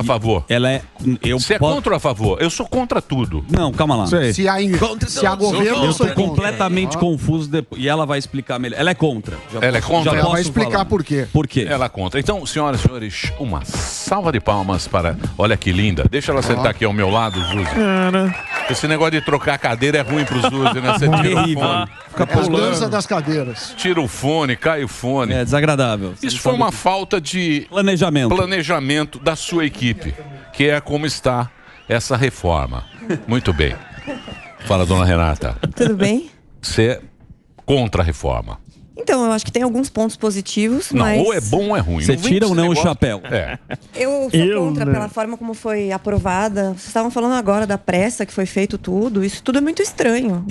a favor? Ela é... Você é contra ou a favor? Eu sou contra tudo. Não, calma lá. Se há governo, eu estou completamente confuso e ela vai explicar melhor. Ela é contra. Ela é contra? Ela vai explicar por quê. Por quê? Ela é contra. Então, senhoras e senhores, uma salva de palmas para... Olha que linda. Deixa ela sentar aqui ao meu lado, Zuzi. Esse negócio de trocar a cadeira é ruim pro Zuzi, né? Você tira o fone. Fica a dança das cadeiras. Tira o fone, cai o fone. É desagradável. Isso foi uma falta de planejamento da sua equipe, que é como está essa reforma. Muito bem. Fala, dona Renata. Tudo bem? Você é contra a reforma. Então, eu acho que tem alguns pontos positivos, Não, mas... ou é bom ou é ruim. Você tira ou não o chapéu? É. Eu sou contra pela forma como foi aprovada. Vocês estavam falando agora da pressa que foi feito tudo. Isso tudo é muito estranho.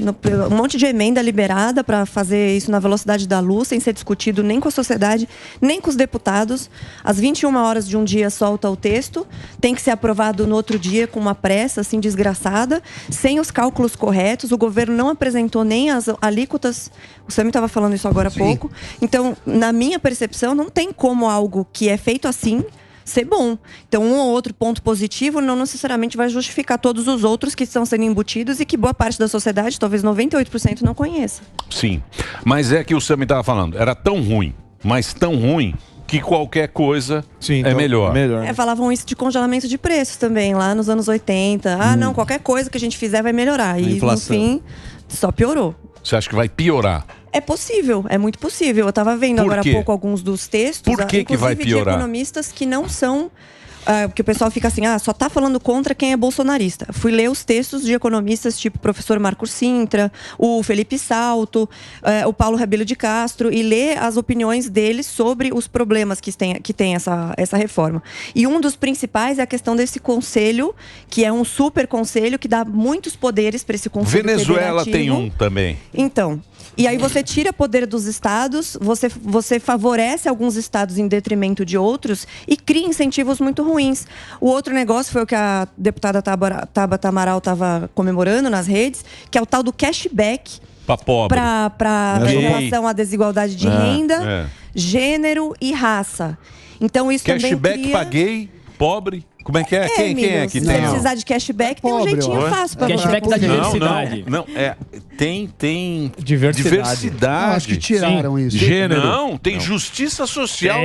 Um monte de emenda liberada para fazer isso na velocidade da luz, sem ser discutido nem com a sociedade, nem com os deputados. Às 21 horas de um dia solta o texto, tem que ser aprovado no outro dia com uma pressa assim desgraçada, sem os cálculos corretos. O governo não apresentou nem as alíquotas. O Sami estava falando isso agora há pouco. Então, na minha percepção, não tem como algo que é feito assim ser bom. Então, um ou outro ponto positivo não necessariamente vai justificar todos os outros que estão sendo embutidos e que boa parte da sociedade, talvez 98%, não conheça. Sim, mas é que o Sami estava falando, era tão ruim, mas tão ruim, que qualquer coisa é melhor. Falavam isso de congelamento de preços também, lá nos anos 80. Ah, não, qualquer coisa que a gente fizer vai melhorar. E, no fim, só piorou. Você acha que vai piorar? É possível, é muito possível. Eu estava vendo agora há pouco alguns dos textos. Por que vai piorar? De economistas que não são... porque o pessoal fica assim, só está falando contra quem é bolsonarista. Fui ler os textos de economistas tipo o professor Marcos Sintra, o Felipe Salto, o Paulo Rabelo de Castro, e ler as opiniões deles sobre os problemas que tem essa reforma. E um dos principais é a questão desse conselho, que é um super conselho que dá muitos poderes para esse conselho Venezuela federativo. tem um também. Então... E aí você tira poder dos estados, você favorece alguns estados em detrimento de outros e cria incentivos muito ruins. O outro negócio foi o que a deputada Tabata Amaral estava comemorando nas redes, que é o tal do cashback. Para pobre. Em relação à desigualdade de renda, gênero e raça. Então isso cashback também cria... para gay, pobre... Como é que é? Quem é que tem? Se precisar de cashback, tem um jeitinho fácil para cashback da diversidade. Não, tem diversidade. Acho que tiraram isso. Gênero. Não, tem justiça social.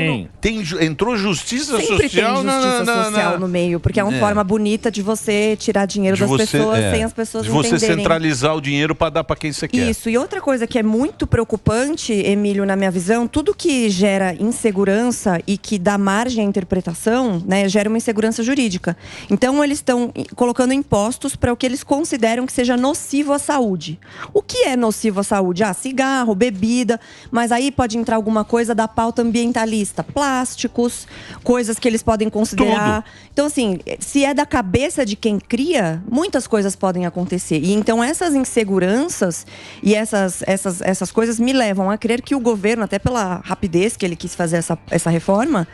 Entrou justiça Sempre social. Tem justiça social no meio, porque é uma forma bonita de você tirar dinheiro das pessoas sem as pessoas entenderem. De você centralizar o dinheiro para dar para quem você quer. Isso. E outra coisa que é muito preocupante, Emílio, na minha visão, tudo que gera insegurança e que dá margem à interpretação, né, gera uma insegurança jurídica. Então, eles estão colocando impostos para o que eles consideram que seja nocivo à saúde. O que é nocivo à saúde? Cigarro, bebida, mas aí pode entrar alguma coisa da pauta ambientalista. Plásticos, coisas que eles podem considerar. Tudo. Então, assim, se é da cabeça de quem cria, muitas coisas podem acontecer. E então, essas inseguranças e essas coisas me levam a crer que o governo, até pela rapidez que ele quis fazer essa reforma,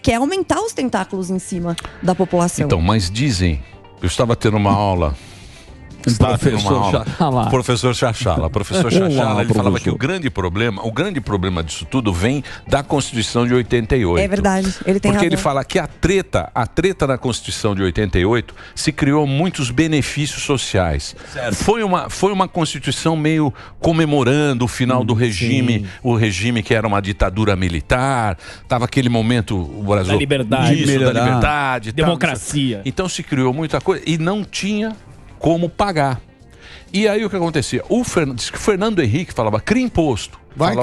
quer aumentar os tentáculos em cima da população. Então, mas dizem, eu estava tendo uma aula, professor Chachala, ele falava que o grande problema disso tudo vem da Constituição de 88. É verdade, ele tem Porque razão. ele fala que a treta na Constituição de 88 se criou muitos benefícios sociais. Foi uma Constituição meio comemorando o final do regime, o regime que era uma ditadura militar, tava aquele momento, o Brasil... Da liberdade. Da liberdade. Democracia. Então se criou muita coisa e não tinha como pagar. E aí o que acontecia? Diz que o Fernando Henrique falava, cria imposto. Vai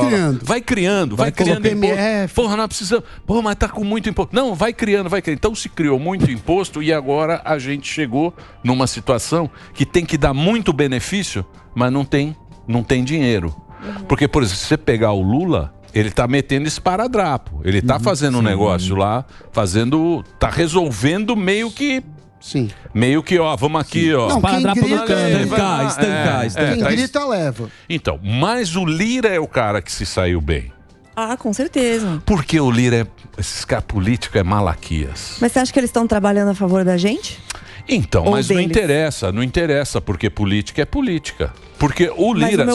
criando imposto. Porra, não precisa. Porra, mas tá com muito imposto. Não, vai criando. Então se criou muito imposto e agora a gente chegou numa situação que tem que dar muito benefício, mas não tem dinheiro. Porque, por exemplo, se você pegar o Lula, ele tá metendo esparadrapo. Ele tá fazendo um negócio lá, tá resolvendo meio que... Sim. Meio que, vamos aqui, Não, quem grita, estancar. Quem grita, leva. Então, mas o Lira é o cara que se saiu bem. Com certeza. Porque o Lira esses caras políticos é malaquias. Mas você acha que eles estão trabalhando a favor da gente? Então, Ou mas deles? não interessa, porque política é política. Porque o Lira,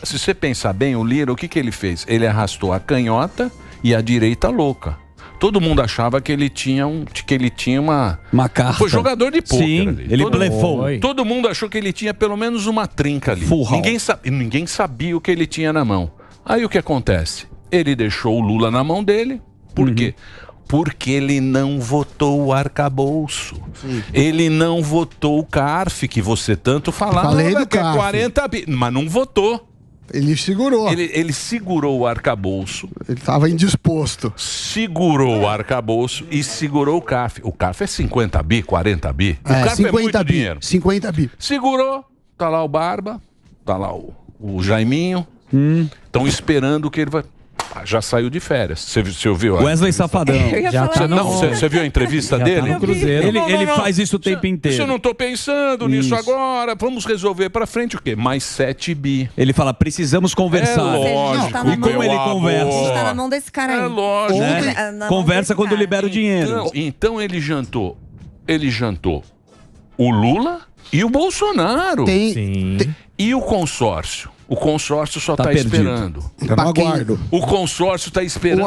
se você pensar bem, o Lira, o que ele fez? Ele arrastou a canhota e a direita louca. Todo mundo achava que ele tinha uma carta. Foi jogador de pôquer. Sim, ali. ele blefou. Todo mundo achou que ele tinha pelo menos uma trinca ali. Ninguém sabia o que ele tinha na mão. Aí o que acontece? Ele deixou o Lula na mão dele. Por quê? Porque ele não votou o arcabouço. Ele não votou o CARF, que você tanto falava. Falei do que é CARF. 40 bi, mas não votou. Ele segurou. Ele segurou o arcabouço. Ele estava indisposto. Segurou o arcabouço e segurou o CARF. O CARF é 50 bi, 40 bi. O É, CARF 50 é muito bi. dinheiro. 50 bi. Segurou, tá lá o Barba, tá lá o Jaiminho. Estão esperando que ele vai... Já saiu de férias. Você ouviu? Wesley Safadão. Já tá Você viu a entrevista dele? Tá no Cruzeiro. Ele faz isso o tempo inteiro. Eu não tô pensando nisso agora. Vamos resolver pra frente o quê? Mais 7 bi. Ele fala, precisamos conversar. É lógico. E como ele conversa? A gente tá na mão desse cara aí. É lógico. Na mão Conversa desse quando cara. libera o dinheiro. Então ele jantou. Ele jantou o Lula e o Bolsonaro. E o consórcio? O consórcio só tá esperando. Tá no aguardo. O consórcio tá esperando.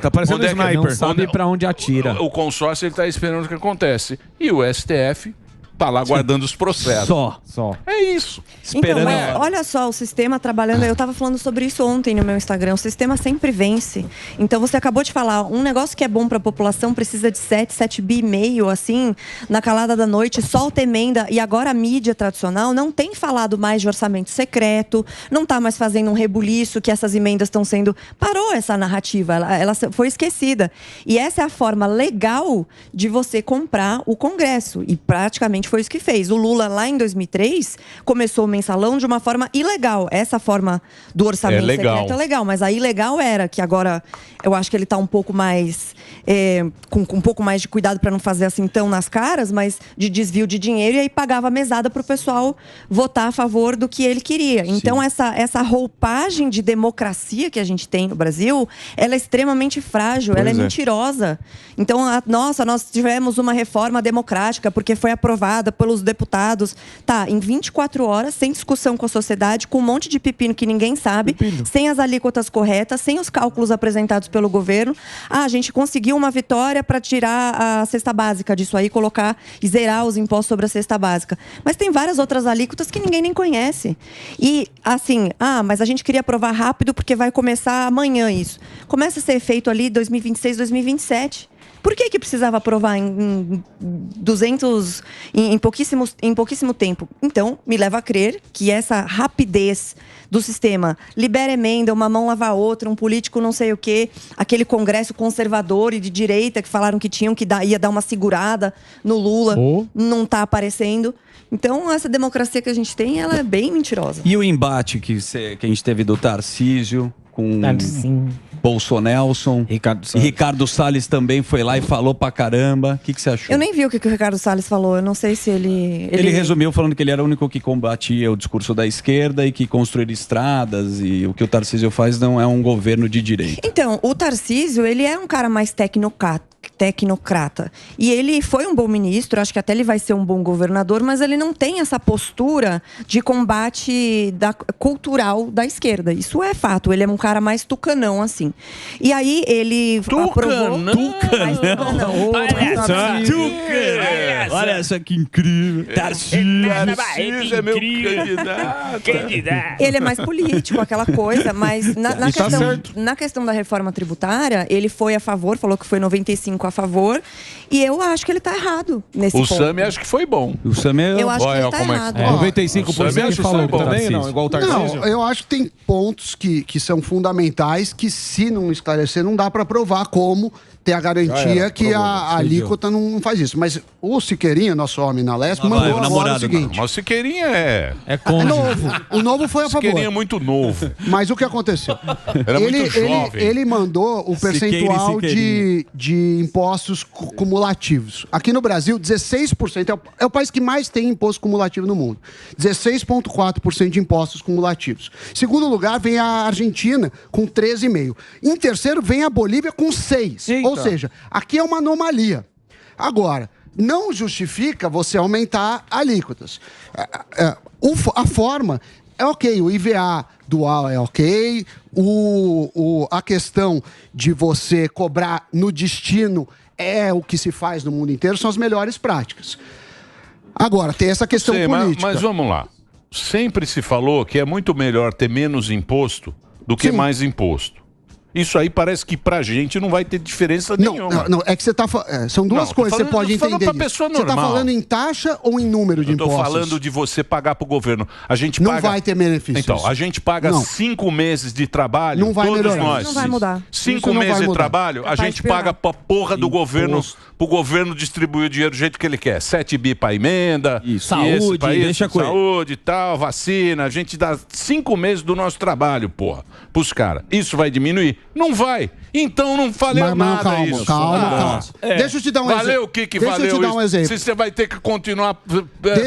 Tá parecendo um sniper. Não sabe pra onde atira. O consórcio ele tá esperando o que acontece. E o STF tá lá guardando os processos. Só. É isso. Então, mas olha só, o sistema trabalhando. Eu tava falando sobre isso ontem no meu Instagram. O sistema sempre vence. Então você acabou de falar, um negócio que é bom pra população precisa de 7 bi e meio, assim, na calada da noite, solta emenda. E agora a mídia tradicional não tem falado mais de orçamento secreto, não tá mais fazendo um rebuliço que essas emendas estão sendo. Parou essa narrativa, ela foi esquecida. E essa é a forma legal de você comprar o Congresso. E praticamente foi isso que fez. O Lula, lá em 2003, começou o mensalão de uma forma ilegal. Essa forma do orçamento secreto é legal, mas a ilegal era, que agora eu acho que ele está um pouco mais... com um pouco mais de cuidado para não fazer assim tão nas caras, mas de desvio de dinheiro, e aí pagava a mesada para o pessoal votar a favor do que ele queria. Então essa roupagem de democracia que a gente tem no Brasil, ela é extremamente frágil, ela é mentirosa. Então, nós tivemos uma reforma democrática porque foi aprovada pelos deputados, em 24 horas, sem discussão com a sociedade, com um monte de pepino que ninguém sabe, sem as alíquotas corretas, sem os cálculos apresentados pelo governo. A gente conseguiu uma vitória para tirar a cesta básica disso aí, colocar e zerar os impostos sobre a cesta básica. Mas tem várias outras alíquotas que ninguém nem conhece. E, assim, mas a gente queria aprovar rápido porque vai começar amanhã isso. Começa a ser feito ali 2026, 2027. Por que precisava aprovar em pouquíssimo tempo? Então, me leva a crer que essa rapidez do sistema libera emenda, uma mão lava a outra, um político não sei o quê, aquele congresso conservador e de direita que falaram que ia dar uma segurada no Lula, não está aparecendo. Então, essa democracia que a gente tem, ela é bem mentirosa. E o embate que a gente teve do Tarcísio com Bolsonelson, Ricardo Salles também foi lá e falou pra caramba. O que você achou? Eu nem vi o que o Ricardo Salles falou. Eu não sei se ele resumiu falando que ele era o único que combatia o discurso da esquerda e que construir estradas, e o que o Tarcísio faz não é um governo de direita. Então, o Tarcísio, ele é um cara mais tecnocrata. E ele foi um bom ministro, acho que até ele vai ser um bom governador, mas ele não tem essa postura de combate cultural da esquerda. Isso é fato, ele é um cara mais tucanão, assim. E aí ele aprovou... Tucanão! Olha só que incrível! Tarcísio é meu candidato. Ele é mais político, aquela coisa, mas na questão da reforma tributária, ele foi a favor, falou que foi 95 a favor, e eu acho que ele tá errado nesse ponto. O Sami acho que foi bom. O Sami eu acho que ele tá errado. 95% ele falou também, não, igual o Tarcísio. Não, eu acho que tem pontos que são fundamentais que, se não esclarecer, não dá para provar, como ter a garantia que a alíquota não faz isso. Mas o Siqueirinha, nosso homem na Lesp, mandou agora o seguinte. Mas o Siqueirinha é novo. O novo foi a favor. O Siqueirinha é muito novo. Mas o que aconteceu? Era muito jovem. Ele mandou o percentual de impostos cumulativos. Aqui no Brasil, 16%. É o país que mais tem imposto cumulativo no mundo. 16,4% de impostos cumulativos. Em segundo lugar, vem a Argentina, com 13,5%. Em terceiro, vem a Bolívia, com 6%. Ou seja, aqui é uma anomalia. Agora, não justifica você aumentar alíquotas. A forma é ok, o IVA dual é ok, a questão de você cobrar no destino é o que se faz no mundo inteiro, são as melhores práticas. Agora, tem essa questão política. Mas vamos lá. Sempre se falou que é muito melhor ter menos imposto do que mais imposto. Isso aí parece que pra gente não vai ter diferença nenhuma. Não, é que você tá são duas coisas que você pode entender. Você tá falando em taxa ou em número de impostos? Eu tô falando de você pagar pro governo. A gente não vai ter benefícios. Então, a gente paga 5 meses de trabalho, não vai todos melhorar. nós. Não vai mudar. 5 meses de trabalho, a gente paga pra porra do governo, pro governo distribuir o dinheiro do jeito que ele quer. 7 bi pra emenda, saúde, deixa com saúde e tal, vacina. A gente dá 5 meses do nosso trabalho, porra, pros caras. Isso vai diminuir? Não vai. Então não valeu nada calma, isso. Calma. Deixa eu te dar um exemplo. Valeu o que valeu Deixa eu te dar um exemplo. Se você vai ter que continuar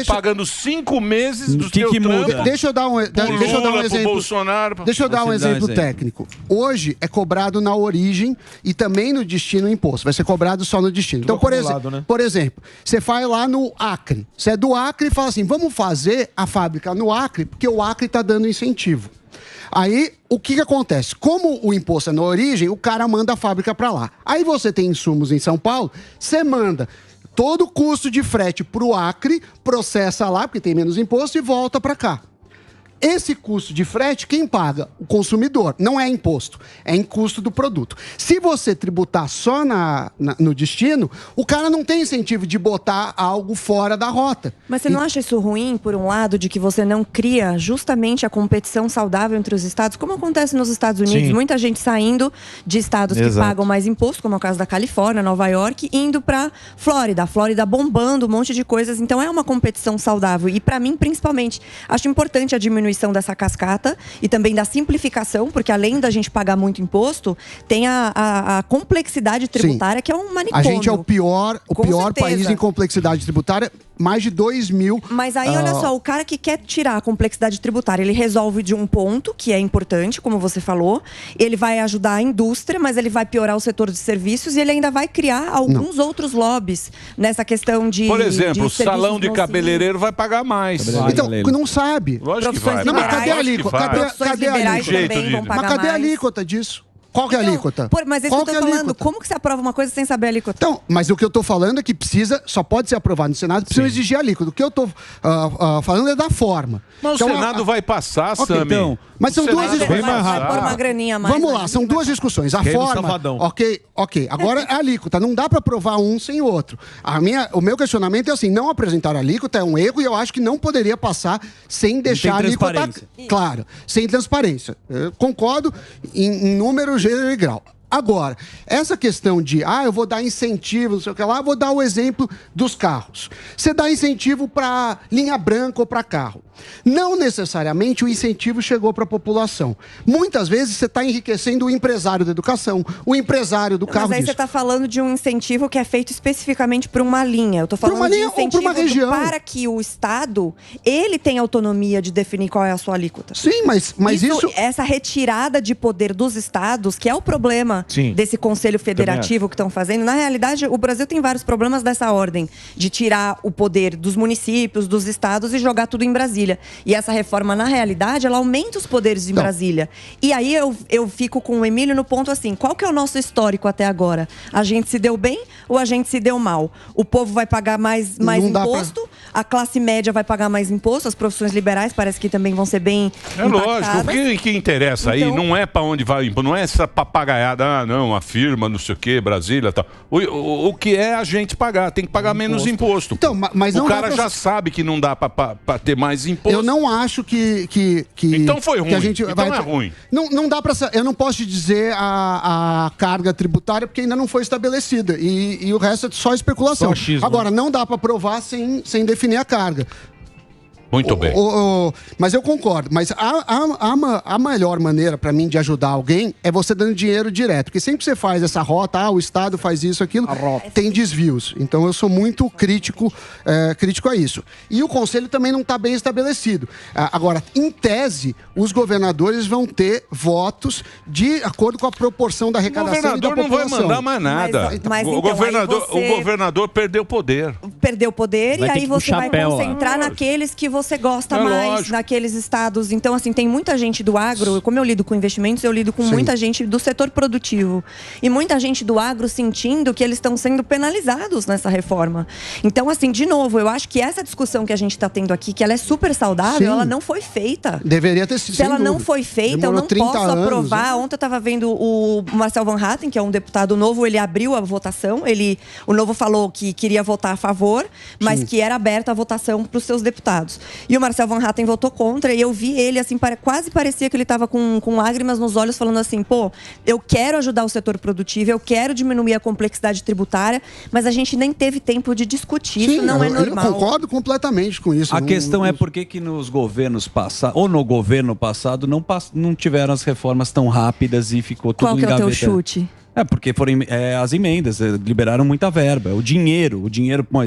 pagando 5 meses do seu muda? Deixa eu dar um exemplo. Bolsonaro. Deixa eu dar um exemplo técnico. Hoje é cobrado na origem e também no destino o imposto. Vai ser cobrado só no destino. Então, por exemplo, você vai lá no Acre. Você é do Acre e fala assim, vamos fazer a fábrica no Acre, porque o Acre está dando incentivo. Aí, o que acontece? Como o imposto é na origem, o cara manda a fábrica para lá. Aí você tem insumos em São Paulo, você manda todo o custo de frete para o Acre, processa lá, porque tem menos imposto, e volta para cá. Esse custo de frete, quem paga? O consumidor. Não é imposto, é em custo do produto. Se você tributar só no destino, o cara não tem incentivo de botar algo fora da rota. Mas você não acha isso ruim, por um lado, de que você não cria justamente a competição saudável entre os estados? Como acontece nos Estados Unidos, muita gente saindo de estados que pagam mais imposto, como é o caso da Califórnia, Nova York, indo para Flórida. A Flórida bombando um monte de coisas. Então é uma competição saudável. E para mim, principalmente, acho importante a diminuição dessa cascata e também da simplificação, porque além da gente pagar muito imposto, tem a complexidade tributária, que é um manicômio. A gente é o pior país em complexidade tributária, mais de 2 mil. Mas aí, olha só, o cara que quer tirar a complexidade tributária, ele resolve de um ponto, que é importante, como você falou, ele vai ajudar a indústria, mas ele vai piorar o setor de serviços e ele ainda vai criar alguns outros lobbies nessa questão de... Por exemplo, o salão de cabeleireiro vai pagar mais. Então, não sabe. Lógico que vai. Não, mas cadê a alíquota? Cadê a alíquota? Mas cadê a alíquota disso? Qual que é a alíquota? Mas isso que eu tô falando, como que você aprova uma coisa sem saber a alíquota? Então, mas o que eu tô falando é que só pode ser aprovado no Senado, precisa exigir a alíquota. O que eu tô falando é da forma. Mas então, o Senado vai passar, Sami. Então, mas são duas discussões. Vai pôr uma graninha mais. Vamos lá, são duas discussões. A forma, ok. Agora é a alíquota. Não dá para aprovar um sem o outro. O meu questionamento é assim, não apresentar a alíquota é um erro e eu acho que não poderia passar sem deixar a alíquota... Claro, sem transparência. Eu concordo em número, gênero e grau. Agora, essa questão de, eu vou dar incentivo, não sei o que lá, vou dar o exemplo dos carros. Você dá incentivo para linha branca ou para carro. Não necessariamente o incentivo chegou para a população. Muitas vezes você está enriquecendo o empresário da educação, o empresário do carro. Mas aí você está falando de um incentivo que é feito especificamente para uma linha. Eu estou falando de incentivo ou para uma região. Para que o Estado, ele tenha autonomia de definir qual é a sua alíquota. Sim, mas isso... Essa retirada de poder dos estados, que é o problema desse Conselho Federativo que estão fazendo. Na realidade, o Brasil tem vários problemas dessa ordem, de tirar o poder dos municípios, dos estados e jogar tudo em Brasília. E essa reforma, na realidade, ela aumenta os poderes em Brasília. E aí eu fico com o Emílio no ponto assim, qual que é o nosso histórico até agora? A gente se deu bem ou a gente se deu mal? O povo vai pagar mais imposto, a classe média vai pagar mais imposto, as profissões liberais parece que também vão ser bem lógico, o que interessa aí não é para onde vai o imposto, não é essa papagaiada, a firma, não sei o que, Brasília e tal. O que é a gente pagar, tem que pagar menos imposto. Então, mas o cara já sabe que não dá para ter mais imposto. Eu não acho que então foi ruim. Que a gente então é ruim. Não dá para... Eu não posso te dizer a carga tributária porque ainda não foi estabelecida. E o resto é só especulação. Agora, não dá para provar sem definir a carga. Muito bem. Mas eu concordo. Mas a melhor maneira, para mim, de ajudar alguém é você dando dinheiro direto. Porque sempre que você faz essa rota, o Estado faz isso, aquilo, tem desvios. Então eu sou muito crítico a isso. E o Conselho também não está bem estabelecido. Agora, em tese, os governadores vão ter votos de acordo com a proporção da arrecadação e da população. O governador não vai mandar mais nada. O governador perdeu poder. perder o poder e aí você vai concentrar naqueles que você gosta mais, naqueles estados. Então, assim, tem muita gente do agro, como eu lido com investimentos, eu lido com muita gente do setor produtivo. E muita gente do agro sentindo que eles estão sendo penalizados nessa reforma. Então, assim, de novo, eu acho que essa discussão que a gente está tendo aqui, que ela é super saudável, ela não foi feita. Deveria ter sido. Se ela não foi feita, eu não posso aprovar. Ontem eu estava vendo o Marcel Van Hatten, que é um deputado novo, ele abriu a votação, o Novo falou que queria votar a favor, mas que era aberta a votação para os seus deputados. E o Marcel Van Hatten votou contra, e eu vi ele, assim, quase parecia que ele estava com lágrimas nos olhos, falando assim, pô, eu quero ajudar o setor produtivo, eu quero diminuir a complexidade tributária, mas a gente nem teve tempo de discutir, isso não é normal. Eu concordo completamente com isso. A questão é por que nos governos passados, ou no governo passado, não tiveram as reformas tão rápidas e ficou tudo engavetado. Qual que é o teu chute? Porque foram as emendas, liberaram muita verba. O dinheiro,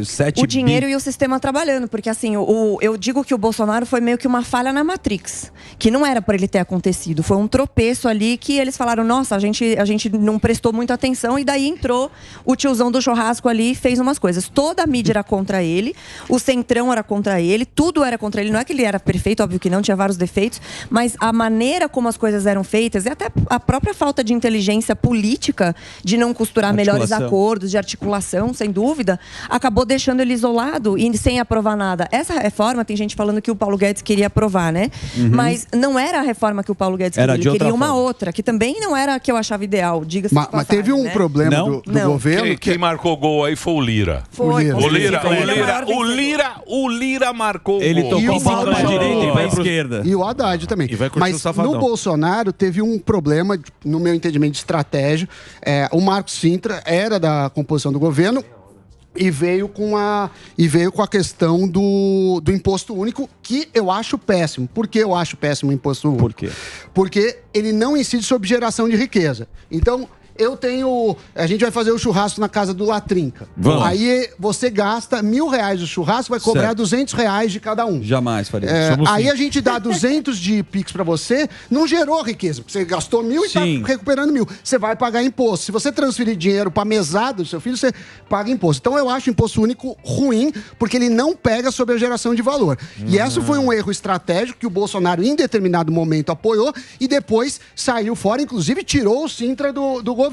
7 O dinheiro e o sistema trabalhando, porque assim, eu digo que o Bolsonaro foi meio que uma falha na Matrix, que não era para ele ter acontecido. Foi um tropeço ali que eles falaram, nossa, a gente não prestou muita atenção, e daí entrou o tiozão do churrasco ali e fez umas coisas. Toda a mídia era contra ele, o Centrão era contra ele, tudo era contra ele. Não é que ele era perfeito, óbvio que não, tinha vários defeitos, mas a maneira como as coisas eram feitas, e até a própria falta de inteligência política de não costurar melhores acordos, de articulação, sem dúvida, acabou deixando ele isolado e sem aprovar nada. Essa reforma, tem gente falando que o Paulo Guedes queria aprovar, né? Mas não era a reforma que o Paulo Guedes queria, ele queria uma outra, que também não era a que eu achava ideal, diga-se de passagem, mas teve um problema do governo. Quem marcou gol aí foi o Lira. O Lira marcou o gol. Ele tocou para a direita e para a esquerda. E o Haddad também. Mas no Bolsonaro teve um problema, no meu entendimento, de estratégia. O Marcos Sintra era da composição do governo e veio com a questão do imposto único, que eu acho péssimo. Por que eu acho péssimo o imposto único? Por quê? Porque ele não incide sobre geração de riqueza. Então, a gente vai fazer o churrasco na casa do Latrinca. Vamos. Aí você gasta R$1.000 o churrasco, vai cobrar R$200 de cada um. Jamais faria isso. Aí a gente dá 200 de Pix pra você, não gerou riqueza, porque você gastou 1.000 e tá recuperando 1.000. Você vai pagar imposto. Se você transferir dinheiro pra mesada do seu filho, você paga imposto. Então eu acho o imposto único ruim, porque ele não pega sobre a geração de valor. E esse foi um erro estratégico que o Bolsonaro, em determinado momento, apoiou e depois saiu fora, inclusive tirou o Sintra do governo,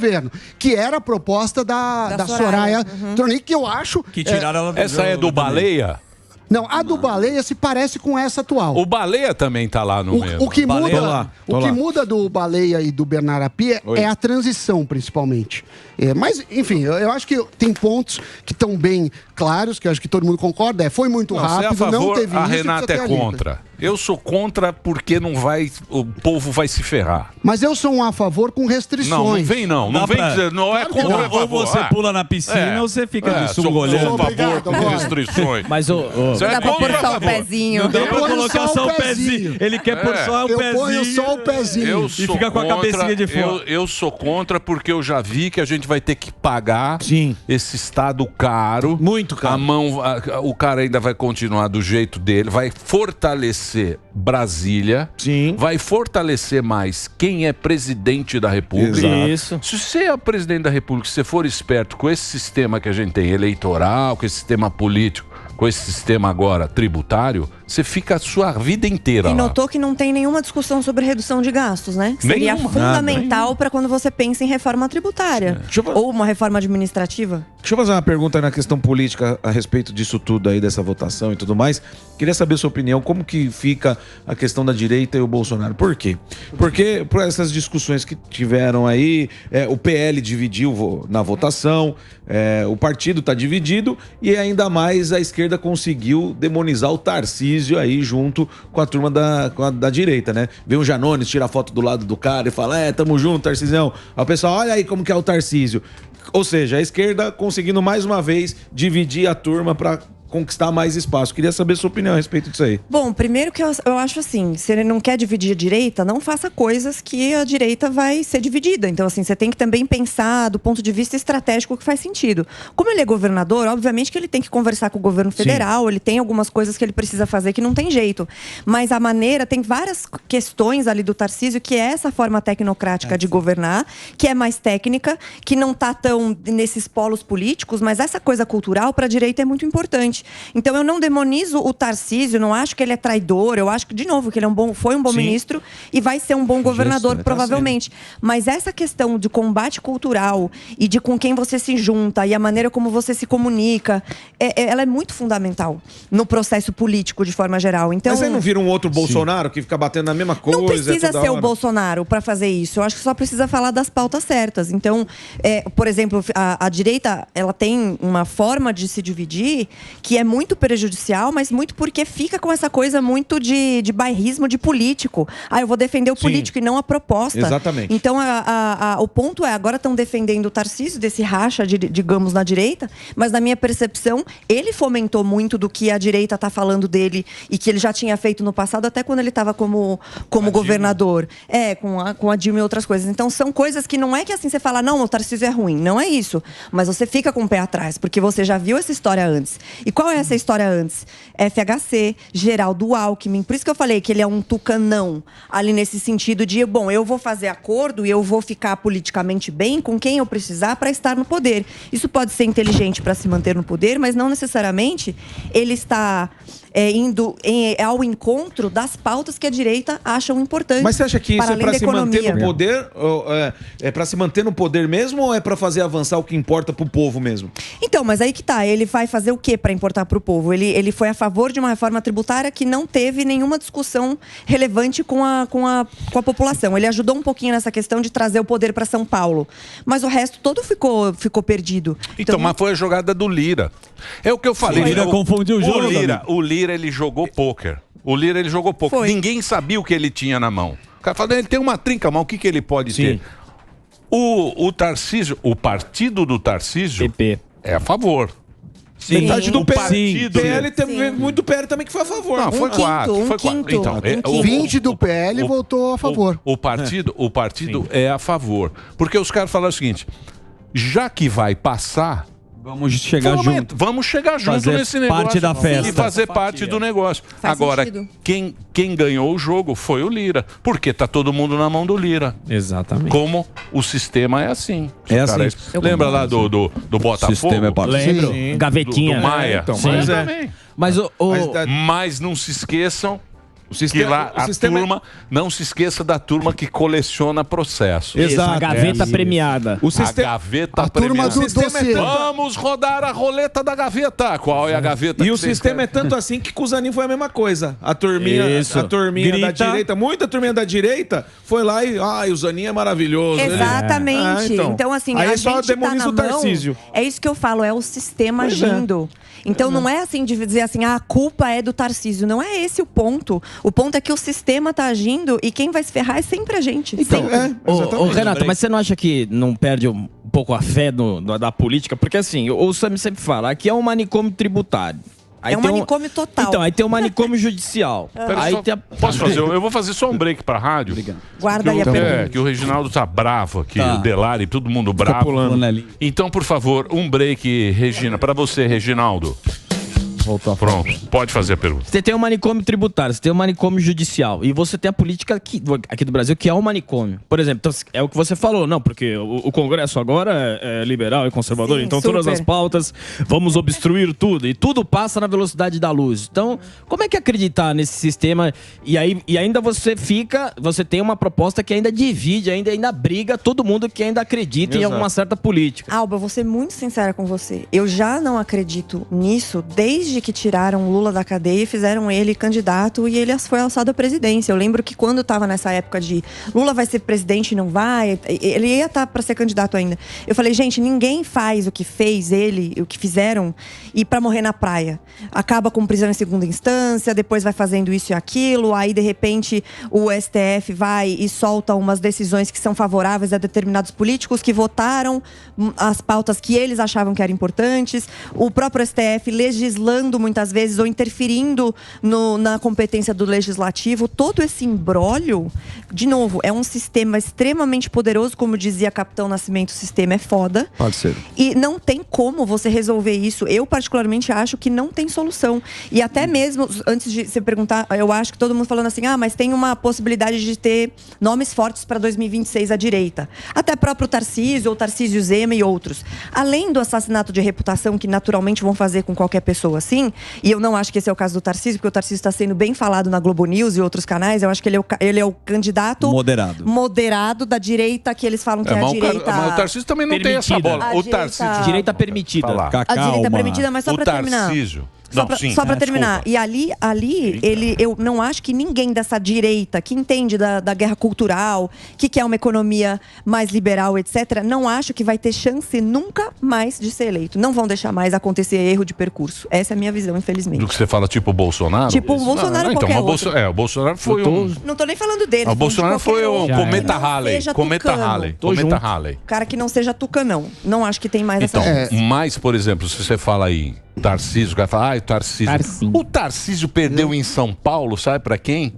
que era a proposta da Soraya Tronic, que eu acho... Que tiraram ela do Essa é do Baleia? Não, a do Baleia se parece com essa atual. O Baleia também tá lá no mesmo. O que muda do Baleia e do Bernard Api é a transição, principalmente. Mas, enfim, eu acho que tem pontos que estão bem claros, que eu acho que todo mundo concorda. Foi muito rápido, você é a favor, não teve isso. A Renata é contra. Eu sou contra porque o povo vai se ferrar. Mas eu sou a favor com restrições. Não vem não. Não vem dizer, não é contra. Ou você pula na piscina ou você fica de sunga olhando. Sou a favor com restrições. Mas dá pra pôr só o pezinho. Não dá pra colocar só o pezinho. Ele quer pôr só o pezinho. Eu ponho só o pezinho. E fica com a cabecinha de fora. Eu sou contra porque eu já vi que a gente vai ter que pagar esse estado caro. Muito caro. O cara ainda vai continuar do jeito dele, vai fortalecer Brasília, vai fortalecer mais quem é presidente da República. Isso. Se você é presidente da República, se você for esperto com esse sistema que a gente tem, eleitoral, com esse sistema político, com esse sistema agora tributário, você fica a sua vida inteira lá. E notou que não tem nenhuma discussão sobre redução de gastos, né? Que seria fundamental para quando você pensa em reforma tributária. Ou uma reforma administrativa. Deixa eu fazer uma pergunta na questão política a respeito disso tudo aí, dessa votação e tudo mais. Queria saber a sua opinião, como que fica a questão da direita e o Bolsonaro? Por quê? Porque por essas discussões que tiveram aí, o PL dividiu na votação, o partido está dividido e ainda mais a esquerda conseguiu demonizar o Tarcísio aí junto com a turma da direita, né? Vem o Janones, tira a foto do lado do cara e fala, tamo junto, Tarcísio. Aí o pessoal, olha aí como que é o Tarcísio. Ou seja, a esquerda conseguindo mais uma vez dividir a turma para conquistar mais espaço. Queria saber a sua opinião a respeito disso aí. Bom, primeiro que eu acho assim, se ele não quer dividir a direita, não faça coisas que a direita vai ser dividida. Então, assim, você tem que também pensar do ponto de vista estratégico que faz sentido. Como ele é governador, obviamente que ele tem que conversar com o governo federal, ele tem algumas coisas que ele precisa fazer que não tem jeito. Mas a maneira, tem várias questões ali do Tarcísio, que é essa forma tecnocrática de governar, que é mais técnica, que não está tão nesses polos políticos, mas essa coisa cultural para a direita é muito importante. Então eu não demonizo o Tarcísio, não acho que ele é traidor, eu acho que, de novo, que ele foi um bom ministro e vai ser um bom governador, provavelmente. Mas essa questão de combate cultural e de com quem você se junta e a maneira como você se comunica, ela é muito fundamental no processo político, de forma geral. Então, mas aí não vira um outro Bolsonaro que fica batendo na mesma coisa? Não precisa ser o Bolsonaro para fazer isso. Eu acho que só precisa falar das pautas certas. Então, por exemplo, a direita, ela tem uma forma de se dividir que é muito prejudicial, mas muito porque fica com essa coisa muito de bairrismo de político. Eu vou defender o político e não a proposta. Exatamente. Então, o ponto é, agora estão defendendo o Tarcísio, desse racha, digamos, na direita, mas na minha percepção, ele fomentou muito do que a direita está falando dele e que ele já tinha feito no passado, até quando ele estava como governador. Com a Dilma e outras coisas. Então, são coisas que não é que assim você fala, não, o Tarcísio é ruim. Não é isso. Mas você fica com o pé atrás, porque você já viu essa história antes. E qual é essa história antes? FHC, Geraldo Alckmin. Por isso que eu falei que ele é um tucanão ali nesse sentido de, bom, eu vou fazer acordo e eu vou ficar politicamente bem com quem eu precisar para estar no poder. Isso pode ser inteligente para se manter no poder, mas não necessariamente ele está indo ao encontro das pautas que a direita acham importantes. Mas você acha que isso é para se manter no poder? É para se manter no poder mesmo ou é para fazer avançar o que importa pro povo mesmo? Então, mas aí que tá. Ele vai fazer o que para importar pro povo? Ele foi a favor de uma reforma tributária que não teve nenhuma discussão relevante com a população. Ele ajudou um pouquinho nessa questão de trazer o poder para São Paulo. Mas o resto todo ficou perdido. Então, mas foi a jogada do Lira. É o que eu falei. O Lira confundiu o jogo. O Lira, ele jogou pôquer. Ninguém sabia o que ele tinha na mão. O cara falou, ele tem uma trinca, mas o que ele pode ter? O Tarcísio, o partido do Tarcísio é a favor. Sim. Metade do PL teve muito do PL também que foi a favor. Não, foi 4. Então, 20 do PL votou a favor. O partido é a favor. Porque os caras falaram o seguinte, já que vai passar... Vamos chegar junto. Vamos chegar junto fazer nesse negócio. Parte da festa. E fazer parte do negócio. Agora, quem ganhou o jogo foi o Lira. Porque tá todo mundo na mão do Lira. Exatamente. Como o sistema é assim. Lembra lá do Botafogo? Sistema é Lembro. Gavetinha. Do Maia. Então, mas não se esqueçam que lá turma, não se esqueça da turma que coleciona processos. Exato. A gaveta premiada. A gaveta premiada. Vamos rodar a roleta da gaveta. Qual é a gaveta? E o sistema é tanto assim que com o Zanin foi a mesma coisa. A turminha da direita, muita turminha da direita foi lá e o Zanin é maravilhoso. Exatamente. Então, assim, aí a só gente demoniza o Tarcísio. É isso que eu falo, é o sistema agindo. Então não é assim de dizer assim, a culpa é do Tarcísio. Não é esse o ponto. O ponto é que o sistema tá agindo e quem vai se ferrar é sempre a gente. Então, Renato, mas você não acha que não perde um pouco a fé da política? Porque assim, o Sami sempre fala, aqui é um manicômio tributário. Aí é um manicômio total. Então, aí tem o manicômio judicial. Posso fazer? Eu vou fazer só um break pra rádio. Obrigado. Guarda aí a pergunta. Que o Reginaldo tá bravo aqui, o Delari, todo mundo bravo. Então, por favor, um break, Regina. Pra você, Reginaldo. Pronto, pode fazer a pergunta. Você tem um manicômio tributário, você tem um manicômio judicial e você tem a política aqui do Brasil que é um manicômio. Por exemplo, então, é o que você falou, não, porque o Congresso agora é liberal e conservador, então todas as pautas, vamos obstruir tudo e tudo passa na velocidade da luz. Então, como é que acreditar nesse sistema e ainda você tem uma proposta que ainda divide, ainda briga todo mundo que ainda acredita em alguma certa política. Alba, eu vou ser muito sincera com você. Eu já não acredito nisso desde que tiraram o Lula da cadeia e fizeram ele candidato e ele foi alçado à presidência. Eu lembro que quando estava nessa época de Lula vai ser presidente e não vai, ele ia estar para ser candidato ainda. Eu falei, gente, ninguém faz o que fez ele, o que fizeram, e para morrer na praia. Acaba com prisão em segunda instância, depois vai fazendo isso e aquilo, aí de repente o STF vai e solta umas decisões que são favoráveis a determinados políticos que votaram as pautas que eles achavam que eram importantes. O próprio STF legislando controlando muitas vezes ou interferindo na competência do legislativo. Todo esse imbróglio, de novo, é um sistema extremamente poderoso, como dizia Capitão Nascimento, o sistema é foda. Parceiro. E não tem como você resolver isso. Eu, particularmente, acho que não tem solução. E até mesmo, antes de você perguntar, eu acho que todo mundo falando assim, mas tem uma possibilidade de ter nomes fortes para 2026 à direita. Até próprio Tarcísio, ou Tarcísio Zema e outros. Além do assassinato de reputação, que naturalmente vão fazer com qualquer pessoa assim, e eu não acho que esse é o caso do Tarcísio, porque o Tarcísio está sendo bem falado na Globo News e outros canais, eu acho que ele é o candidato moderado da direita, que eles falam que é a direita... Mas o Tarcísio também não tem essa bola. O Tarcísio... Direita permitida. A direita permitida, mas só para terminar. Só para terminar. E ali eu não acho que ninguém dessa direita que entende da guerra cultural, que quer uma economia mais liberal, etc., não acho que vai ter chance nunca mais de ser eleito. Não vão deixar mais acontecer erro de percurso. Essa é a minha visão, infelizmente. Do que você fala, tipo o Bolsonaro? Tipo o Bolsonaro, qualquer outro. O Bolsonaro foi Não tô nem falando dele. O Bolsonaro foi o Cometa Halley. Cometa Halley. Cara que não seja tucanão. Não acho que tem mais essa chance. Mas, por exemplo, se você fala aí, Tarcísio, vai falar, o Tarcísio. O Tarcísio perdeu em São Paulo, sabe pra quem?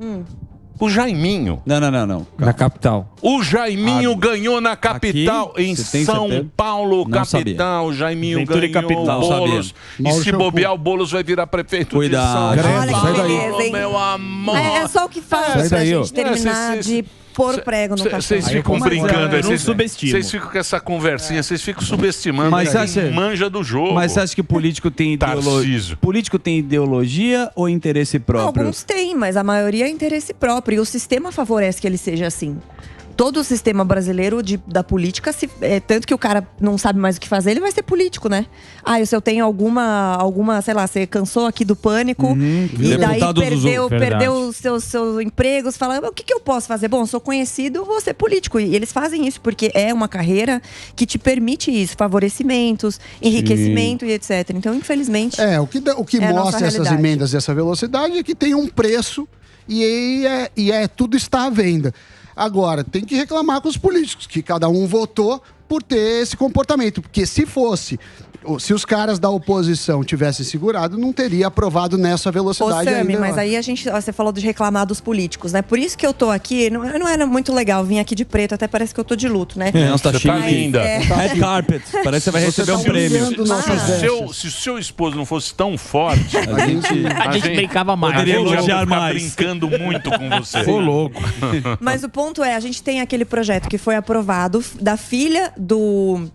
O Jaiminho. Não. Na capital. O Jaiminho ganhou na capital, aqui, em São Paulo, não capital. O Jaiminho Ventura ganhou capital, o Boulos. E se bobear, o Boulos vai virar prefeito de São Paulo. Olha que beleza, hein? Meu amor. É só o que faz pra gente terminar de pôr o prego no café. Vocês ficam brincando, vocês ficam com essa conversinha, vocês ficam subestimando quem manja do jogo. Mas você acha que político tem ideologia? Político tem ideologia ou interesse próprio? Alguns têm, mas a maioria é interesse próprio. E o sistema favorece que ele seja assim. Todo o sistema brasileiro da política, tanto que o cara não sabe mais o que fazer, ele vai ser político, né? Se eu tenho alguma, sei lá, você cansou aqui do pânico e daí perdeu os seus empregos, fala, o que eu posso fazer? Bom, sou conhecido, vou ser político. E eles fazem isso porque é uma carreira que te permite isso, favorecimentos, enriquecimento e etc. Então, infelizmente, o que mostra essas emendas e essa velocidade é que tem um preço e tudo está à venda. Agora, tem que reclamar com os políticos, que cada um votou por ter esse comportamento. Porque se os caras da oposição tivessem segurado, não teria aprovado nessa velocidade. Sami, mas aí você falou de reclamar dos políticos, né? Por isso que eu tô aqui, não era muito legal vir aqui de preto, até parece que eu tô de luto, né? Nossa, tá linda. Red carpet, parece que você vai receber um prêmio. Se o seu esposo não fosse tão forte, a gente brincava mais. Poderia elogiar mais. Brincando muito com você. Ô, louco. Mas o ponto é, a gente tem aquele projeto que foi aprovado da filha do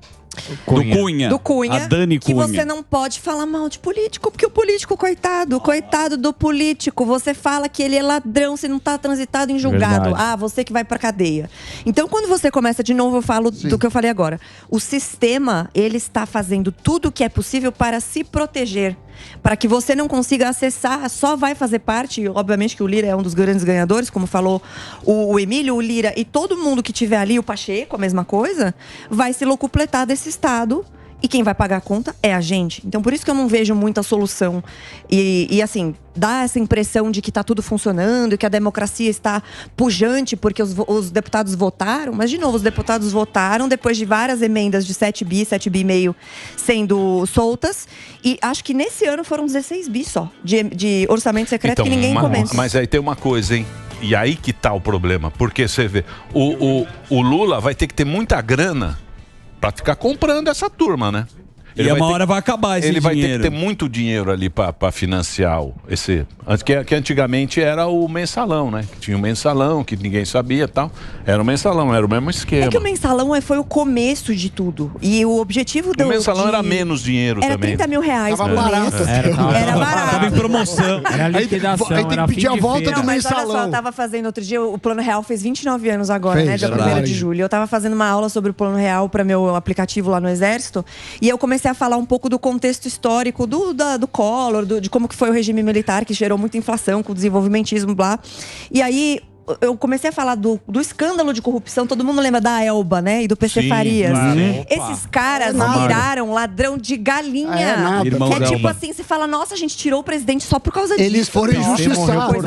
Cunha. A Dani Cunha. Que você não pode falar mal de político, porque o político, coitado do político, você fala que ele é ladrão, se não tá transitado em julgado. Verdade. Você que vai pra cadeia. Então, quando você começa, de novo, eu falo do que eu falei agora. O sistema, ele está fazendo tudo o que é possível para se proteger. Para que você não consiga acessar, só vai fazer parte, obviamente que o Lira é um dos grandes ganhadores, como falou o Emílio, o Lira e todo mundo que tiver ali, o Pacheco, a mesma coisa, vai se locupletar desse Estado. E quem vai pagar a conta é a gente. Então, por isso que eu não vejo muita solução. E assim, dá essa impressão de que está tudo funcionando, que a democracia está pujante porque os deputados votaram. Mas, de novo, os deputados votaram depois de várias emendas de 7 bi e meio sendo soltas. E acho que nesse ano foram 16 bi só de orçamento secreto, então, que ninguém comenta. Mas aí tem uma coisa, hein? E aí que tá o problema. Porque você vê, o Lula vai ter que ter muita grana pra ficar comprando essa turma, né? E uma hora vai acabar esse dinheiro. Ele vai ter que ter muito dinheiro ali pra financiar esse... Que antigamente era o mensalão, né? Tinha o mensalão, que ninguém sabia e tal. Era o mensalão, era o mesmo esquema. É que o mensalão foi o começo de tudo. E o objetivo o mensalão era menos dinheiro era também. Era 30 mil reais por mês. Era barato. Tava em promoção. Era liquidação, aí tem que pedir a volta do mensalão. Mas olha só, eu tava fazendo outro dia, o Plano Real fez 29 anos agora, né? Dia 1º de julho. Eu tava fazendo uma aula sobre o Plano Real para meu aplicativo lá no Exército. E eu comecei a falar um pouco do contexto histórico do Collor, de como que foi o regime militar, que gerou muita inflação, com o desenvolvimentismo, blá. E aí eu comecei a falar do escândalo de corrupção. Todo mundo lembra da Elba, né? E do PC Farias. Esses caras viraram ladrão de galinha. Que é tipo assim, você fala, nossa, a gente tirou o presidente só por causa disso. Eles foram injustiçados.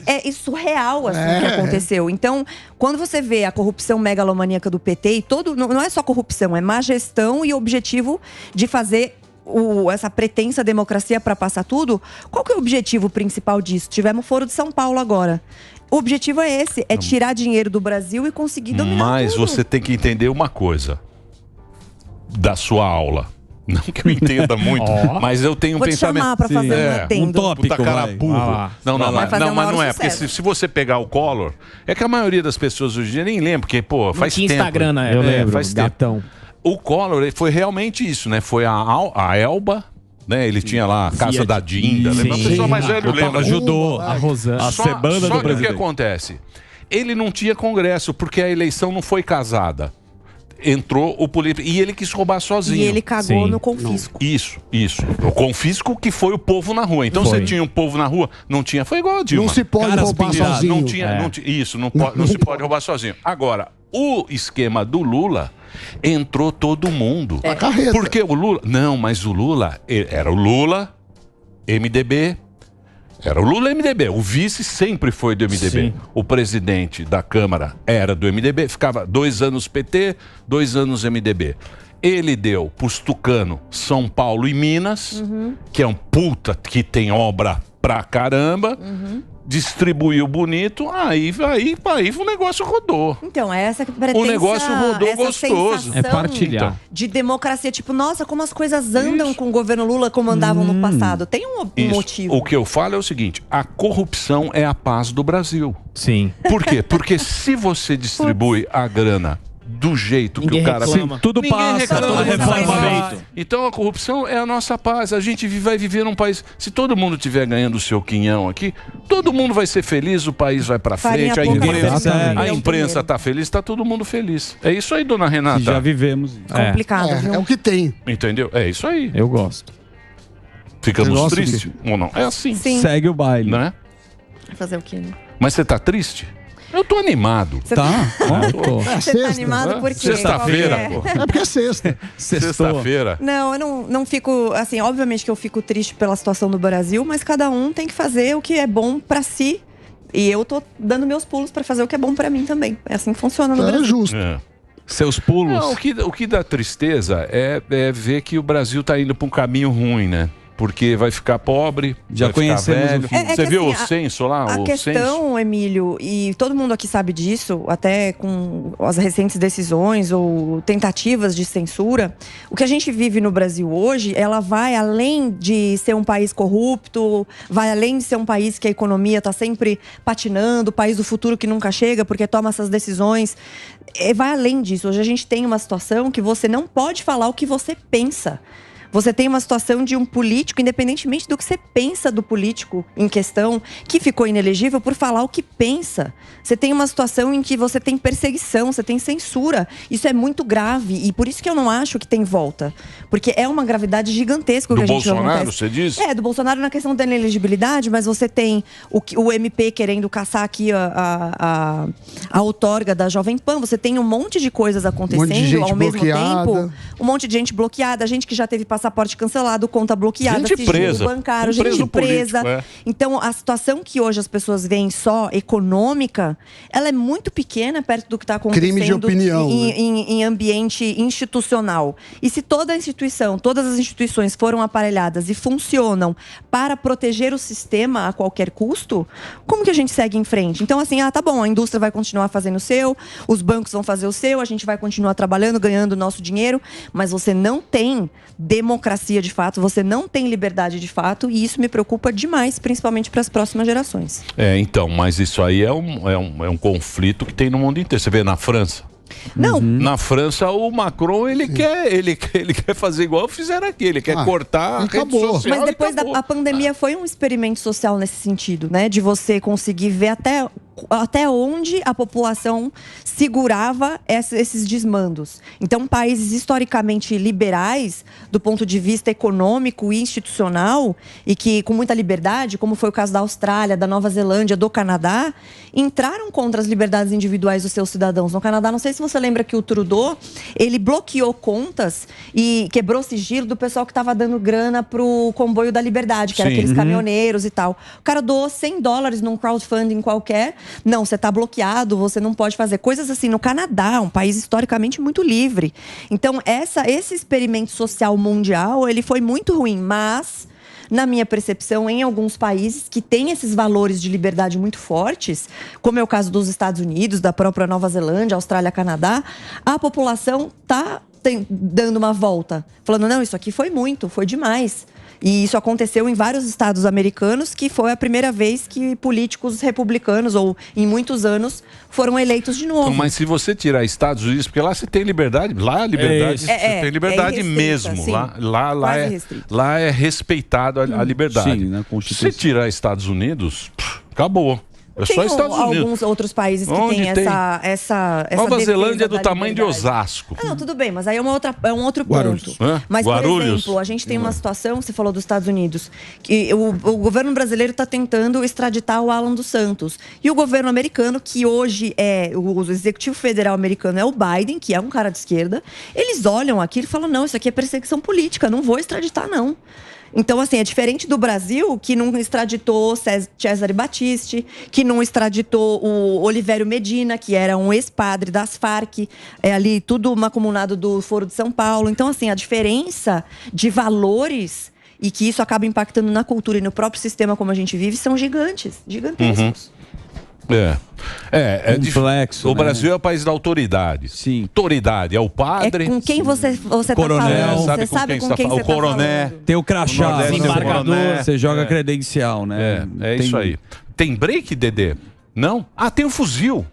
É surreal, assim, que aconteceu. Então, quando você vê a corrupção megalomaníaca do PT e não é só corrupção, é má gestão e objetivo de fazer essa pretensa democracia para passar tudo, qual que é o objetivo principal disso? Tivemos o Foro de São Paulo agora. O objetivo é esse, é tirar dinheiro do Brasil e conseguir dominar Mas tudo. você tem que entender uma coisa da sua aula. Não que eu entenda muito, mas eu tenho um pensamento. Vou te chamar pra fazer um adendo. Um tópico, puta cara burro. Não, mas não é. Porque se você pegar o Collor, é que a maioria das pessoas hoje em dia nem lembra, porque, pô, faz tempo. Instagram na época. Eu lembro, faz gatão. Tempo. O Collor ele foi realmente isso, né? Foi a Elba, né? Ele tinha lá a Casa da Dinda. Lembra? A pessoa mais velha lembra. Ajudou a Rosana. A cebanda do presidente. O que acontece? Ele não tinha congresso, porque a eleição não foi casada. Entrou o político e ele quis roubar sozinho. E ele cagou no confisco. Isso. O confisco que foi o povo na rua. Então você tinha um povo na rua, não tinha. Foi igual a Dilma. Não se pode roubar sozinho. Não tinha, isso, não se pode roubar sozinho. Agora, o esquema do Lula entrou todo mundo. A carreta. Porque o Lula. Não, mas o Lula era o Lula, MDB. Era o Lula MDB, o vice sempre foi do MDB. Sim. O presidente da Câmara era do MDB, ficava 2 anos PT, 2 anos MDB. Ele deu pros tucano São Paulo e Minas, que é um puta que tem obra pra caramba, distribuiu bonito, aí o negócio rodou. Então, é essa pretensa, o negócio rodou gostoso. É partilhar. De democracia, tipo, nossa, como as coisas andam com o governo Lula como andavam no passado. Tem um motivo. O que eu falo é o seguinte, a corrupção é a paz do Brasil. Sim. Por quê? Porque se você distribui a grana do jeito que o cara... Tudo passa, todo reformamento. Então a corrupção é a nossa paz. A gente vai viver num país... Se todo mundo estiver ganhando o seu quinhão aqui, todo mundo vai ser feliz, o país vai pra frente, a imprensa tá feliz, tá todo mundo feliz. É isso aí, dona Renata. Já vivemos. Complicado, viu? É o que tem. Entendeu? É isso aí. Eu gosto. Ficamos tristes ou não? É assim. Sim. Segue o baile. Né? Fazer o quê, né? Mas você tá triste? Eu tô animado. Você tá Você tá animado por quê? Sexta-feira, pô. É porque é sexta. Sexta-feira. Não, eu não fico... Assim, obviamente que eu fico triste pela situação do Brasil, mas cada um tem que fazer o que é bom pra si. E eu tô dando meus pulos pra fazer o que é bom pra mim também. É assim que funciona no Brasil. É justo. Seus pulos? Não, o que dá tristeza é ver que o Brasil tá indo pra um caminho ruim, né? Porque vai ficar pobre, já vai conhecemos ficar velho. Você viu assim, o censo lá? A questão, Emílio, e todo mundo aqui sabe disso, até com as recentes decisões ou tentativas de censura, o que a gente vive no Brasil hoje, ela vai além de ser um país corrupto, vai além de ser um país que a economia está sempre patinando, o país do futuro que nunca chega porque toma essas decisões. Vai além disso. Hoje a gente tem uma situação que você não pode falar o que você pensa. Você tem uma situação de um político, independentemente do que você pensa do político em questão, que ficou inelegível por falar o que pensa. Você tem uma situação em que você tem perseguição, você tem censura. Isso é muito grave e por isso que eu não acho que tem volta. Porque é uma gravidade gigantesca o que a gente Bolsonaro, acontece. você diz? Do Bolsonaro na questão da inelegibilidade, mas você tem o MP querendo caçar aqui a outorga da Jovem Pan. Você tem um monte de coisas acontecendo ao mesmo tempo. Um monte de gente bloqueada, gente que já teve passaporte cancelado, conta bloqueada, gente presa, bancário, gente presa. Político, Então, a situação que hoje as pessoas veem só econômica, ela é muito pequena perto do que está acontecendo crime de opinião, em ambiente institucional. E se toda a instituição, todas as instituições foram aparelhadas e funcionam para proteger o sistema a qualquer custo, como que a gente segue em frente? Então, assim, tá bom, a indústria vai continuar fazendo o seu, os bancos vão fazer o seu, a gente vai continuar trabalhando, ganhando o nosso dinheiro, mas você não tem democracia de fato, você não tem liberdade de fato, e isso me preocupa demais, principalmente para as próximas gerações. Então, mas isso aí é um conflito que tem no mundo inteiro. Você vê na França? Não. Na França, o Macron, ele quer fazer igual fizeram aqui, ele quer cortar a rede social. Mas depois a pandemia foi um experimento social nesse sentido, né? De você conseguir ver até onde a população segurava esses desmandos. Então, países historicamente liberais, do ponto de vista econômico e institucional, e que com muita liberdade, como foi o caso da Austrália, da Nova Zelândia, do Canadá, entraram contra as liberdades individuais dos seus cidadãos. No Canadá, não sei se você lembra que o Trudeau, ele bloqueou contas e quebrou sigilo do pessoal que estava dando grana pro comboio da liberdade, que era aqueles caminhoneiros e tal. O cara doou $100 num crowdfunding qualquer, Não, você está bloqueado, você não pode fazer coisas assim. No Canadá, um país historicamente muito livre. Então, esse experimento social mundial, ele foi muito ruim, mas, na minha percepção, em alguns países que têm esses valores de liberdade muito fortes, como é o caso dos Estados Unidos, da própria Nova Zelândia, Austrália, Canadá, a população está dando uma volta, falando, não, isso aqui foi demais. E isso aconteceu em vários estados americanos, que foi a primeira vez que políticos republicanos, ou em muitos anos, foram eleitos de novo. Então, mas se você tirar Estados Unidos, porque lá você tem liberdade, lá a liberdade, você tem liberdade mesmo. Sim. Lá é respeitado a liberdade. Sim, na Constituição. Se tirar Estados Unidos, acabou. É só Estados Unidos. Alguns outros países que têm essa Nova Zelândia é do tamanho de Osasco. Não, tudo bem, mas aí é um outro ponto. Mas, por exemplo, a gente tem uma situação, você falou dos Estados Unidos, que o governo brasileiro está tentando extraditar o Alan dos Santos. E o governo americano, que hoje o executivo federal americano é o Biden, que é um cara de esquerda, eles olham aquilo e falam, não, isso aqui é perseguição política, não vou extraditar, não. Então, assim, é diferente do Brasil, que não extraditou Cesare Battisti, que não extraditou o Olivério Medina, que era um ex-padre das Farc, ali tudo macumunado do Foro de São Paulo. Então, assim, a diferença de valores e que isso acaba impactando na cultura e no próprio sistema como a gente vive são gigantescos. É complexo. O Brasil é o país da autoridade. Sim. Autoridade é o padre. É com quem você está falando. Você sabe com quem você está falando. Tem o crachá, embargador. Você joga credencial, né? É isso aí. Tem break, Dedê? Não? Tem o fuzil.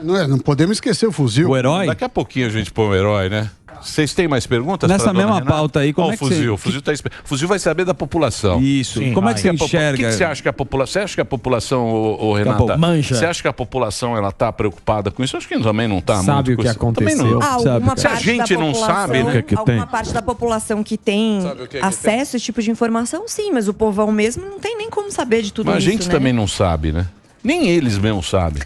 Não podemos esquecer o fuzil. O herói? Daqui a pouquinho a gente põe o herói, né? Vocês têm mais perguntas? Nessa mesma pauta aí, como é que o fuzil vai saber da população. Isso. Sim, como é que você enxerga? O que você acha que a população... Você acha que a população, Renata... Mancha. Você acha que a população ela tá preocupada com isso? Eu acho que também não tá. Sabe o que aconteceu. Se a gente não sabe o que alguma parte da população que tem acesso a esse tipo de informação, sim. Mas o povão mesmo não tem nem como saber de tudo isso, Mas a gente também não sabe, né? Nem eles mesmo sabem.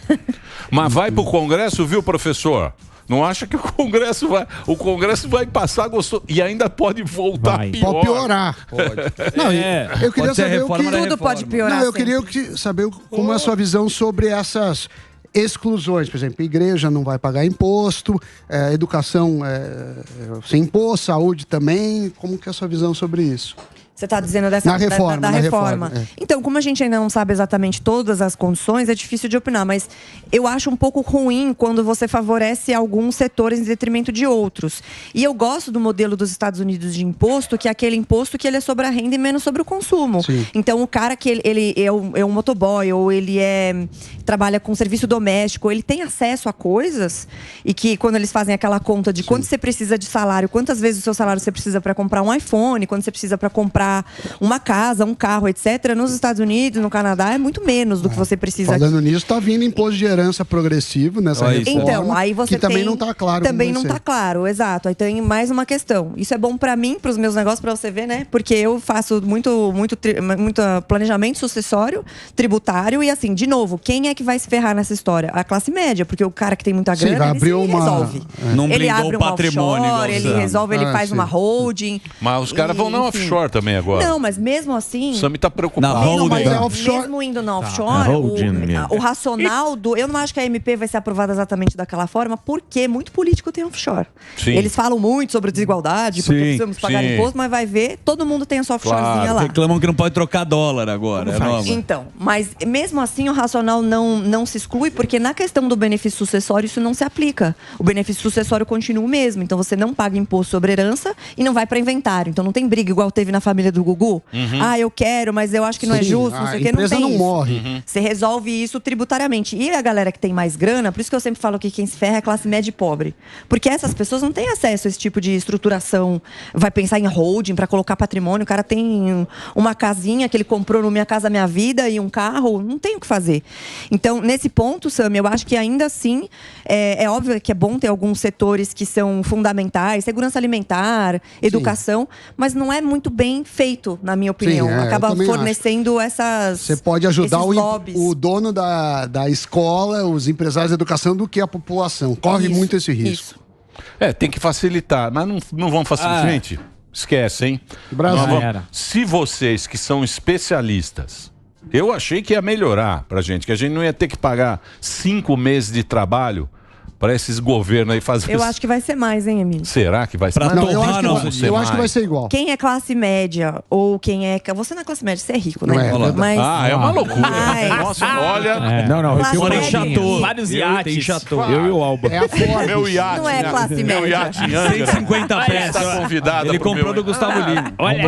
Mas vai pro Congresso, viu, professor? Não acha que o Congresso vai passar gostoso e ainda pode voltar pior. Pode piorar. Pode. Não, eu queria saber o que tudo pode piorar. Não, eu queria saber como é a sua visão sobre essas exclusões. Por exemplo, igreja não vai pagar imposto, educação sem imposto, saúde também. Como que é a sua visão sobre isso? Você está dizendo da reforma. Então, como a gente ainda não sabe exatamente todas as condições, é difícil de opinar. Mas eu acho um pouco ruim quando você favorece alguns setores em detrimento de outros. E eu gosto do modelo dos Estados Unidos de imposto, que é aquele imposto que ele é sobre a renda e menos sobre o consumo. Sim. Então, o cara que ele é um motoboy, ou ele trabalha com serviço doméstico, ele tem acesso a coisas, e que quando eles fazem aquela conta de quanto você precisa de salário, quantas vezes o seu salário você precisa para comprar um iPhone, quanto você precisa para comprar uma casa, um carro, etc. Nos Estados Unidos, no Canadá, é muito menos do que você precisa. Falando nisso, está vindo imposto de herança progressivo nessa reforma. Então, aí você que também não está claro. Também não está claro, exato. Aí tem mais uma questão. Isso é bom para mim, para os meus negócios, para você ver, né? Porque eu faço muito planejamento sucessório, tributário e assim, de novo, quem é que vai se ferrar nessa história? A classe média, porque o cara que tem muita grana, ele resolve. Não ele abre o patrimônio, offshore, ele resolve, ele faz uma holding. Mas os caras vão na offshore também agora. Não, mas mesmo assim... O Sami tá preocupado. Mesmo indo na offshore, o racional do... Eu não acho que a MP vai ser aprovada exatamente daquela forma, porque muito político tem offshore. Sim. Eles falam muito sobre desigualdade, porque precisamos pagar imposto, mas vai ver, todo mundo tem a sua offshorezinha lá. Reclamam que não pode trocar dólar agora. Então, mas mesmo assim o racional não se exclui, porque na questão do benefício sucessório isso não se aplica. O benefício sucessório continua o mesmo, então você não paga imposto sobre herança e não vai para inventário. Então não tem briga igual teve na família do Gugu. Eu quero, mas eu acho que não é justo, não sei o que, não tem não isso. Morre. Você resolve isso tributariamente. E a galera que tem mais grana, por isso que eu sempre falo que quem se ferra é a classe média e pobre. Porque essas pessoas não têm acesso a esse tipo de estruturação. Vai pensar em holding para colocar patrimônio. O cara tem uma casinha que ele comprou no Minha Casa Minha Vida e um carro, não tem o que fazer. Então, nesse ponto, Sami, eu acho que ainda assim, é óbvio que é bom ter alguns setores que são fundamentais, segurança alimentar, educação, mas não é muito bem feito, na minha opinião. Acaba fornecendo essas... Você pode ajudar o dono da escola, os empresários da educação, do que a população. Corre muito esse risco. Tem que facilitar, mas não vão facilitar. Gente, esquece, hein? Brasil. Se vocês que são especialistas Eu achei que ia melhorar pra gente, que a gente não ia ter que pagar 5 meses de trabalho para esses governos aí fazer. Eu acho que vai ser mais, hein, Emílio? Será que vai ser mais? Não, eu acho que vai ser igual. Quem é classe média ou quem é. Você não é classe média, você é rico, né? Mas... é uma loucura. Nossa, olha. Não, vários iates. Eu e o Alba. É a Ford. Meu iate. Não é classe média. Meu iate em Angra. 150 peças. Está convidado. Ele comprou do Gustavo Lima. Olha,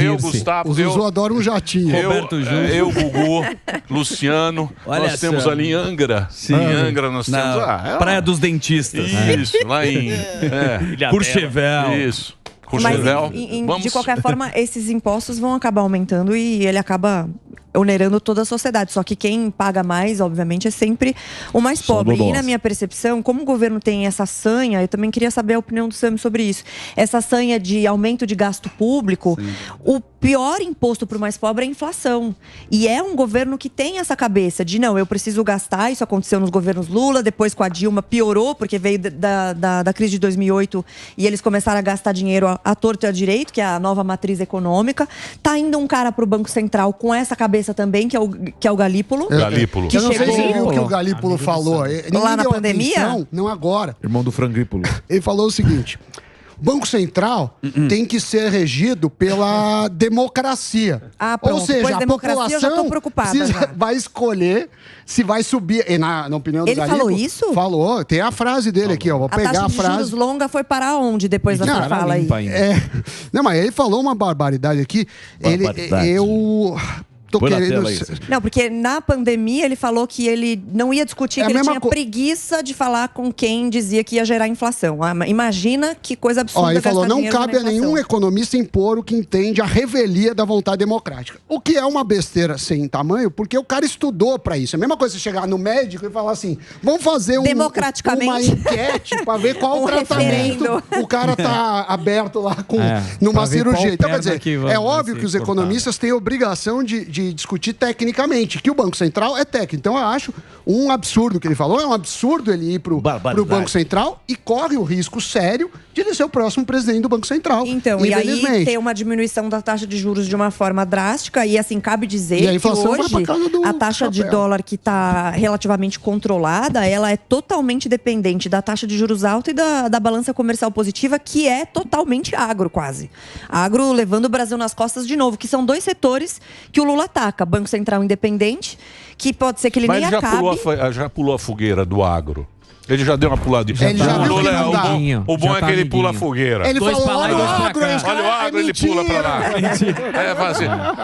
eu, Gustavo. Os Zuzu adoram um jatinho. Eu, Gugu, Luciano. Nós temos ali em Angra. Sim. Em Angra nós temos. Praia dos Dentistas. Isso, lá em Courchevel. Isso. Mas, de qualquer forma, esses impostos vão acabar aumentando e ele acaba onerando toda a sociedade. Só que quem paga mais, obviamente, é sempre o mais pobre. E na minha percepção, como o governo tem essa sanha, eu também queria saber a opinião do Sami sobre isso. Essa sanha de aumento de gasto público, o pior imposto para o mais pobre é a inflação. E é um governo que tem essa cabeça de, não, eu preciso gastar. Isso aconteceu nos governos Lula, depois com a Dilma piorou, porque veio da crise de 2008 e eles começaram a gastar dinheiro à torto e à direito, que é a nova matriz econômica. Tá indo um cara para o Banco Central com essa cabeça também, que é o Galípolo. Galípolo. Eu não sei se você viu o que o Galípolo falou. Lá na pandemia? Não agora. Irmão do Frangrípolo. Ele falou o seguinte: o Banco Central tem que ser regido pela democracia. Pronto. Ou seja, a população eu já tô preocupada, vai escolher se vai subir. E na opinião do Ele Galípolo, falou isso? Falou. Tem a frase dele aqui, ó. Vou pegar a taxa de frase. juros longa foi para onde depois da sua fala aí? Não, mas ele falou uma barbaridade aqui. Não, porque na pandemia ele falou que ele não ia discutir, que ele tinha preguiça de falar com quem dizia que ia gerar inflação. Imagina que coisa absurda. Ele falou, não cabe a nenhum economista impor o que entende a revelia da vontade democrática. O que é uma besteira sem tamanho, porque o cara estudou pra isso. É a mesma coisa você chegar no médico e falar assim, vamos fazer uma enquete pra ver qual o tratamento o cara tá aberto lá numa cirurgia. Então, quer dizer, é óbvio que os economistas têm a obrigação de discutir tecnicamente, que o Banco Central é técnico. Então, eu acho um absurdo o que ele falou, é um absurdo ele ir pro Banco Central e corre o risco sério de ele ser o próximo presidente do Banco Central. Então, e aí ter uma diminuição da taxa de juros de uma forma drástica, e assim, cabe dizer que hoje a taxa de dólar que está relativamente controlada, ela é totalmente dependente da taxa de juros alta e da balança comercial positiva, que é totalmente agro, quase. Agro levando o Brasil nas costas de novo, que são dois setores que o Lula ataca. Banco Central independente, que pode ser que ele nem acabe. Já pulou a fogueira do agro. Ele já deu uma puladinha. O bom é que ele pula a fogueira. Ele falou, olha o agro, olha o agro, ele pula pra lá.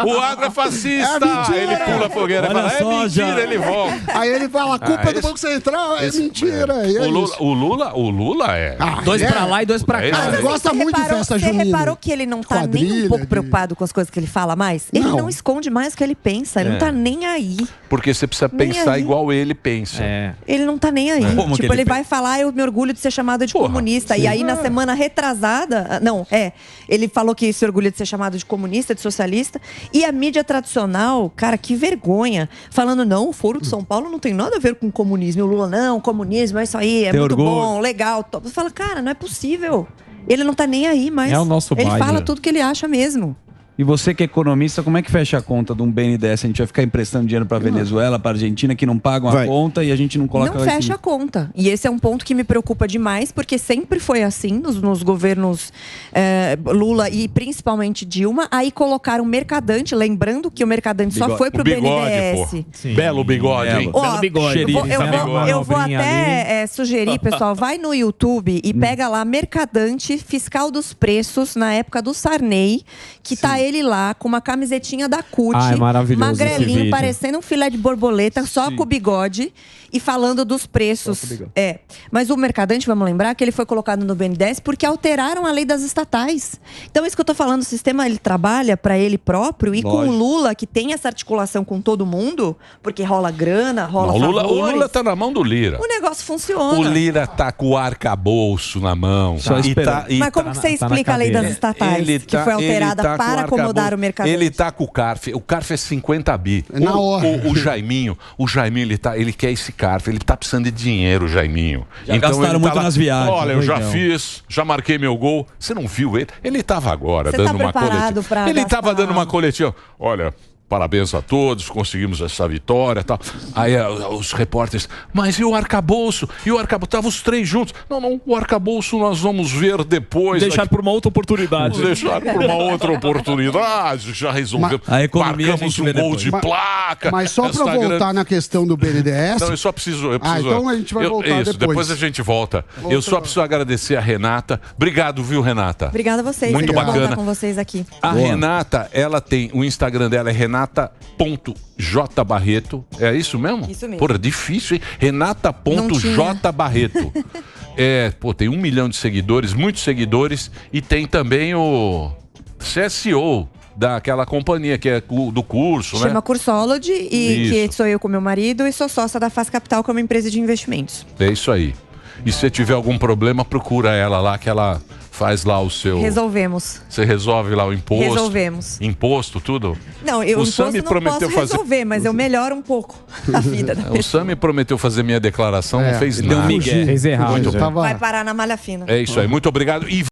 O agro é fascista. Ele pula a fogueira. É mentira, ele volta. Aí ele fala, a culpa é do Banco Central, é mentira. O Lula é. Dois pra lá e dois pra cá. Ele gosta muito de festa junina. Você reparou que ele não tá nem um pouco preocupado com as coisas que ele fala mais? Ele não esconde mais o que ele pensa. Ele não tá nem aí. Porque você precisa pensar igual ele pensa. Ele não tá nem aí. Tipo, ele vai falar, eu me orgulho de ser chamado de comunista. Sim. E aí, na semana retrasada... ele falou que se orgulha de ser chamado de comunista, de socialista. E a mídia tradicional, cara, que vergonha. Falando, não, o Foro de São Paulo não tem nada a ver com comunismo. E o Lula, não, comunismo, é isso aí, é muito bom, legal. Você fala, cara, não é possível. Ele não tá nem aí, mas o nosso ele fala tudo que ele acha mesmo. E você que é economista, como é que fecha a conta de um BNDES? A gente vai ficar emprestando dinheiro para Venezuela, para Argentina, que não pagam a conta e a gente não coloca... Não fecha a conta. E esse é um ponto que me preocupa demais, porque sempre foi assim nos governos Lula e principalmente Dilma. Aí colocaram Mercadante, lembrando que o Mercadante só foi pro BNDES. Belo bigode, hein? Belo bigode. Eu vou até sugerir, pessoal, vai no YouTube e pega lá Mercadante Fiscal dos Preços, na época do Sarney, que tá ele lá com uma camisetinha da CUT, magrelinho, parecendo um filé de borboleta, só com o bigode e falando dos preços. Mas o Mercadante, vamos lembrar, que ele foi colocado no BNDES porque alteraram a lei das estatais. Então, isso que eu tô falando, o sistema ele trabalha para ele próprio e com o Lula, que tem essa articulação com todo mundo, porque rola grana, rola favores. O Lula tá na mão do Lira. O negócio funciona. O Lira tá com o arcabouço na mão. Mas como que você explica a lei das estatais, que foi alterada para acomodar o Mercadante? Ele tá com o CARF. O CARF é 50 bi. Na hora. O Jaiminho, ele quer esse CARF. Ele tá precisando de dinheiro, Jaiminho. Já gastaram muito nas viagens. Olha, eu já fiz, já marquei meu gol. Você não viu ele? Ele tava agora dando uma coletiva. Ele tava dando uma coletiva. Olha, parabéns a todos, conseguimos essa vitória e tal. Aí os repórteres, mas e o arcabouço? E o arcabouço? Estavam os três juntos. Não, o arcabouço nós vamos ver depois. Deixar por uma outra oportunidade. Vamos deixar por uma outra oportunidade. Já resolvemos. A economia marcamos um gol de placa. Mas só para voltar na questão do BNDES... Não, eu só preciso... então a gente vai voltar depois a gente volta. Eu só preciso agradecer a Renata. Obrigado, viu, Renata? Obrigada a vocês. Muito bacana. Estar com vocês aqui. A Renata, ela tem... O Instagram dela é renata.jbarreto. É isso mesmo? Isso mesmo. Porra, difícil, hein? Renata.jbarreto. Tem 1 milhão de seguidores, muitos seguidores. E tem também o CSO daquela companhia que é do curso, né? Chama Cursology, que sou eu com meu marido, e sou sócia da Faz Capital, que é uma empresa de investimentos. É isso aí. E se tiver algum problema, procura ela lá, que ela faz lá o seu... Resolvemos. Você resolve lá o imposto? Resolvemos. Imposto, tudo? Não, o imposto não posso resolver, mas eu melhoro um pouco a vida da pessoa. O Sam me prometeu fazer minha declaração, não fez nada. Fez errado. Muito bem. Vai parar na malha fina. É isso aí, muito obrigado. E